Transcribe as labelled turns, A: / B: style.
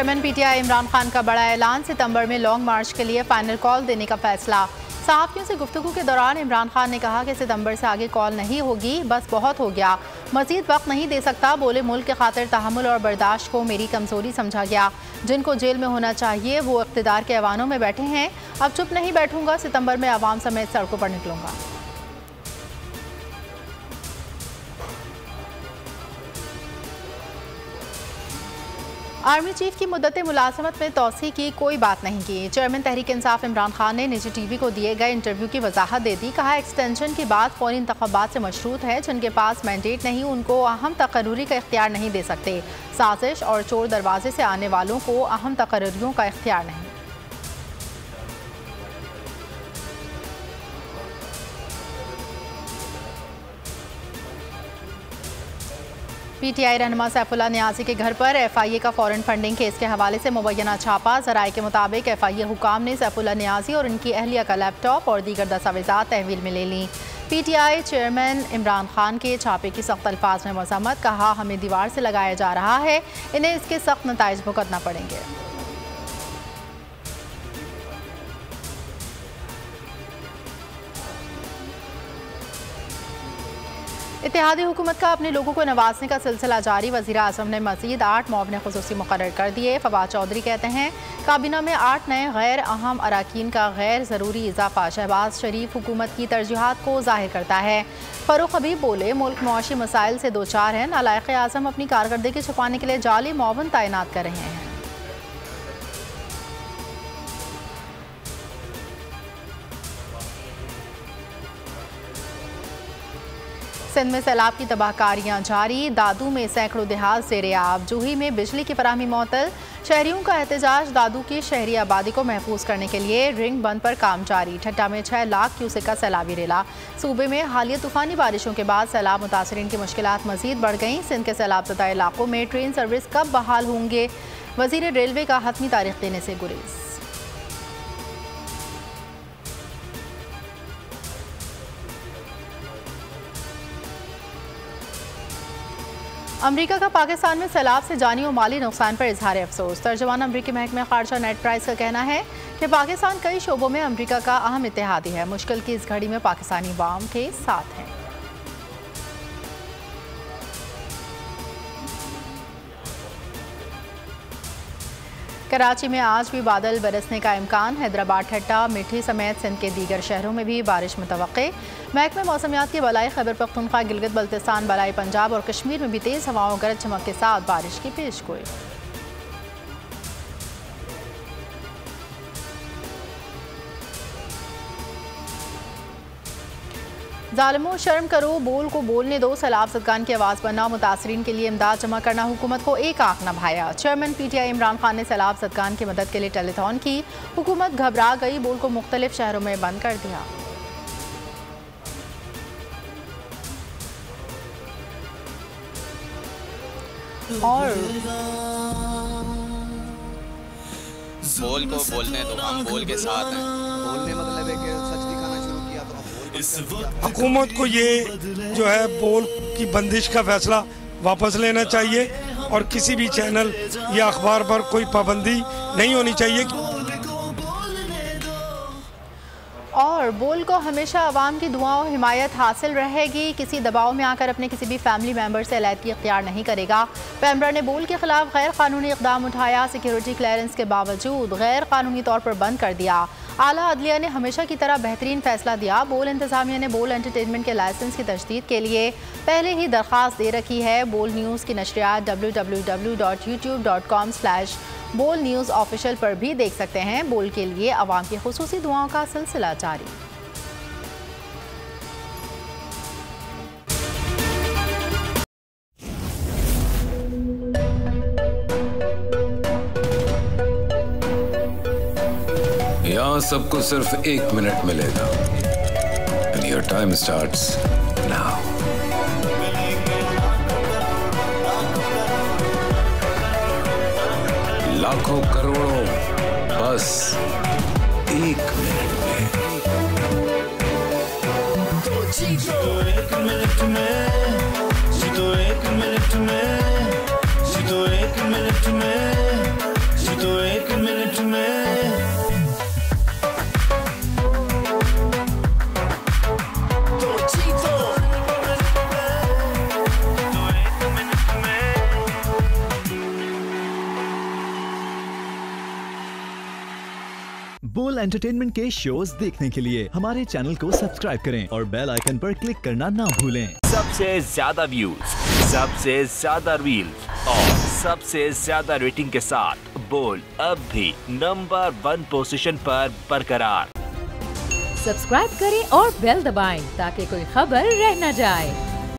A: Chairman PTI Imran Khan का बड़ा ऐलान, सितंबर में लॉन्ग मार्च के लिए फाइनल कॉल देने का फैसला। सहाफ़ियों से गुफ्तगू के दौरान इमरान खान ने कहा कि सितंबर से आगे कॉल नहीं होगी, बस बहुत हो गया, मजीद वक्त नहीं दे सकता। बोले मुल्क के खातिर तहम्मुल और बर्दाश्त को मेरी कमज़ोरी समझा गया। जिनको जेल में होना चाहिए वो इक़्तिदार के ऐवानों में बैठे हैं। अब चुप नहीं बैठूंगा, सितंबर में आवाम समेत सड़कों पर निकलूंगा। आर्मी चीफ की मुद्दत मुलाजमत में तोसी की कोई बात नहीं की। चेयरमैन तहरीक इंसाफ इमरान खान ने निजी टीवी को दिए गए इंटरव्यू की वजाहत दे दी। कहा एक्सटेंशन की बात फौरी इंतखाबात से मशरूत है। जिनके पास मैंडेट नहीं उनको अहम तकर्रुरी का इख्तियार नहीं दे सकते। साजिश और चोर दरवाजे से आने वालों को अहम तकर्रुरियों का इख्तियार नहीं। पीटीआई रहनुमा सैफुल्लाह नियाज़ी के घर पर एफआईए का फॉरेन फंडिंग केस के हवाले से मुबैना छापा। ज़राए के मुताबिक एफआईए हुकाम ने सैफुल्लाह नियाज़ी और उनकी अहलिया का लैपटॉप और दीगर दस्तावेज़ात तहवील में ले लीं। पीटीआई चेयरमैन इमरान खान के छापे की सख्त अल्फाज में मज़म्मत। कहा हमें दीवार से लगाया जा रहा है, इन्हें इसके सख्त नताइज भुगतना पड़ेंगे। इत्तेहादी हुकूमत का अपने लोगों को नवाजने का सिलसिला जारी। वज़ीर आज़म ने मज़ीद 8 मुआविन ख़ुसूसी मुक़र्रर कर दिए। फवाद चौधरी कहते हैं काबीना में 8 नए गैर अहम अराकीन का गैर ज़रूरी इजाफा शहबाज शरीफ हुकूमत की तरजीहात को ज़ाहिर करता है। फ़ारूक हबीब बोले मुल्क मुआशी मसाइल से दो चार है। नालायक आज़म अपनी कारकर्दगी छुपाने के लिए जाली मुआविन तैनात कर रहे हैं। सिंध में सैलाब की तबाहकारियां जारी। दादू में सैकड़ों देहात ज़ेरे आब। जूही में बिजली की फराहमी मुअत्तल। शहरियों का एहतजाज। दादू की शहरी आबादी को महफूज करने के लिए रिंग बंद पर काम जारी। ठट्टा में 6 लाख क्यूसेक का सैलाबी रेला। सूबे में हालिया तूफानी बारिशों के बाद सैलाब मुतासरीन की मुश्किलात मजीद बढ़ गईं। सिंध के सैलाबज़दा इलाकों में ट्रेन सर्विस कब बहाल होंगे, वज़ीर रेलवे का हतमी तारीख देने से गुरेज। अमरीका का पाकिस्तान में सैलाब से जानी और माली नुकसान पर इजहार अफसोस। तर्जुमान अमरीकी महकमे खारजा नेट प्राइस का कहना है कि पाकिस्तान कई शोबों में अमरीका का अहम इत्तेहादी है। मुश्किल की इस घड़ी में पाकिस्तानी अवाम के साथ है। कराची में आज भी बादल बरसने का इम्कान। हैदराबाद, ठट्टा, मिठी समेत सिंध के दीगर शहरों में भी बारिश मुतवक्के। महकमे मौसमियात की बलाई खैबर पख्तूनख्वा, गिलगित बल्तिस्तान, बलाई पंजाब और कश्मीर में भी तेज़ हवाओं गरज चमक के साथ बारिश की पेशगोई। ज़ालिमों शर्म करो, बोल को बोलने दो। सैलाब ज़दगान की आवाज़ बनना, मुतासरीन के लिए इमदाद जमा करना हुकूमत को एक आंख न भाया। चेयरमैन पीटीआई इमरान खान ने सैलाब ज़दगान की मदद के लिए टेलीथॉन की। हुकूमत घबरा गई, बोल को मुख्तलिफ शहरों में बंद कर दिया। और
B: बोल को बोलने दो, हम बोल के साथ हैं।
C: बोलने मतलब है कि सच दिखाना शुरू किया तो
D: हुकूमत को ये जो है बोल की बंदिश का फैसला वापस लेना चाहिए और किसी भी चैनल या अखबार पर कोई पाबंदी नहीं होनी चाहिए।
A: और बोल को हमेशा अवाम की दुआओं हिमायत हासिल रहेगी। किसी दबाव में आकर अपने किसी भी फैमिली मेंबर से अलहदगी इख्तियार नहीं करेगा। पैम्ब्रा ने बोल के खिलाफ गैर कानूनी इकदाम उठाया। सिक्योरिटी क्लियरेंस के बावजूद गैर कानूनी तौर पर बंद कर दिया। आला अदलिया ने हमेशा की तरह बेहतरीन फैसला दिया। बोल इंतजामिया ने बोल एंटरटेनमेंट के लाइसेंस की तजदीद के लिए पहले ही दरख्वास्त दे रखी है। बोल न्यूज़ की नशरियात www.youtube.com/बोल न्यूज़ ऑफिशियल पर भी देख सकते हैं। बोल के लिए अवाम की खुसूसी दुआओं का सिलसिला जारी।
E: यहाँ सबको सिर्फ 1 मिनट मिलेगा। And your time starts now. लाखों करोड़ों बस 1 मिनट में।
F: जीतो 1 मिनट में, जीतो 1 मिनट में, जीतो 1 मिनट में,
G: बोल एंटरटेनमेंट के शोज देखने के लिए हमारे चैनल को सब्सक्राइब करें और बेल आइकन पर क्लिक करना ना भूलें।
H: सबसे ज्यादा व्यूज, सबसे ज्यादा रील्स और सबसे ज्यादा रेटिंग के साथ बोल अब भी नंबर 1 पोजीशन पर बरकरार।
I: सब्सक्राइब करें और बेल दबाएं ताकि कोई खबर रह न जाए।